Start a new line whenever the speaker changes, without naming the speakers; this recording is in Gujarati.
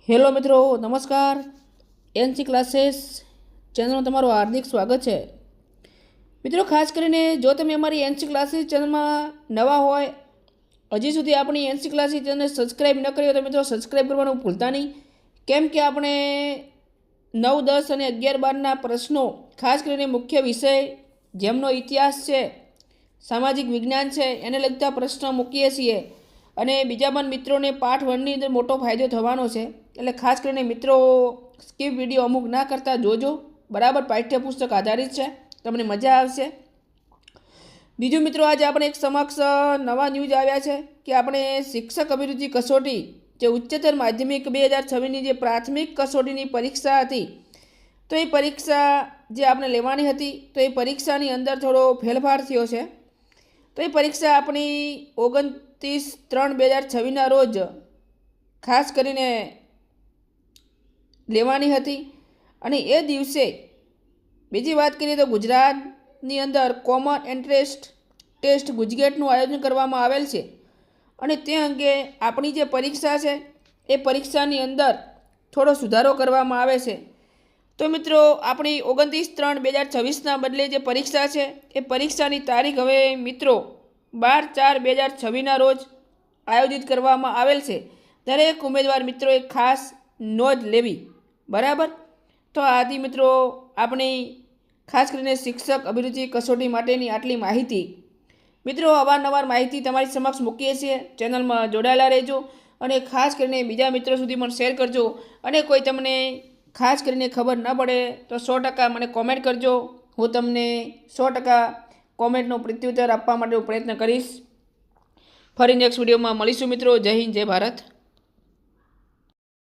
હેલો મિત્રો, નમસ્કાર. એનસી ક્લાસીસ ચેનલમાં તમારું હાર્દિક સ્વાગત છે. મિત્રો, ખાસ કરીને જો તમે અમારી એનસી ક્લાસીસ ચેનલમાં નવા હોય, હજી સુધી આપણી એનસી ક્લાસીસ ચેનલને સબસ્ક્રાઈબ ન કરી હોય તો મિત્રો સબસ્ક્રાઈબ કરવાનું ભૂલતા નહીં. કેમ કે આપણે 9, 10 અને 11, 12ના પ્રશ્નો, ખાસ કરીને મુખ્ય વિષય જેમનો ઇતિહાસ છે, સામાજિક વિજ્ઞાન છે, એને લગતા પ્રશ્નો મૂકીએ છીએ. અને બીજા પણ મિત્રોને પાઠ 1ની અંદર મોટો ફાયદો થવાનો છે. એટલે ખાસ કરીને મિત્રો સ્કીપ વિડીયો અમુક ના કરતા જોજો. બરાબર, પાઠ્યપુસ્તક આધારિત છે, તમને મજા આવશે. બીજું મિત્રો, આજે આપણે એક સમક્ષ નવા ન્યૂઝ આવ્યા છે કે આપણે શિક્ષક અભિરુચિ કસોટી, જે ઉચ્ચતર માધ્યમિક 2026ની જે પ્રાથમિક કસોટીની પરીક્ષા હતી, તો એ પરીક્ષા જે આપણે લેવાની હતી, તો એ પરીક્ષાની અંદર થોડો ફેરફાર થયો છે. તો એ પરીક્ષા આપણી 29/3/2026ના રોજ ખાસ કરીને લેવાની હતી. અને એ દિવસે બીજી વાત કરીએ તો ગુજરાતની અંદર કોમન એન્ટ્રન્સ ટેસ્ટ ગુજકેટનું આયોજન કરવામાં આવેલ છે. અને તે અંગે આપણી જે પરીક્ષા છે એ પરીક્ષાની અંદર થોડો સુધારો કરવામાં આવે છે. તો મિત્રો, આપણી 29/3/2026ના બદલે જે પરીક્ષા છે એ પરીક્ષાની તારીખ હવે મિત્રો 12/4/2026ના રોજ આયોજિત કરવામાં આવેલ છે. દરેક ઉમેદવાર મિત્રોએ ખાસ નોંધ લેવી. બરાબર, તો આથી મિત્રો આપણી ખાસ કરીને શિક્ષક અભિરુચિ કસોટી માટેની આટલી માહિતી. મિત્રો, અવારનવાર માહિતી તમારી સમક્ષ મૂકીએ છીએ. ચેનલમાં જોડાયેલા રહેજો અને ખાસ કરીને બીજા મિત્રો સુધી પણ શેર કરજો. અને કોઈ તમને ખાસ કરીને ખબર ન પડે તો 100% મને કોમેન્ટ કરજો. હું તમને 100% કોમેન્ટનો પ્રત્યુત્તર આપવા માટે પ્રયત્ન કરીશ. ફરી નેક્સ્ટ વિડીયોમાં મળીશું મિત્રો. જય હિન્દ, જય ભારત.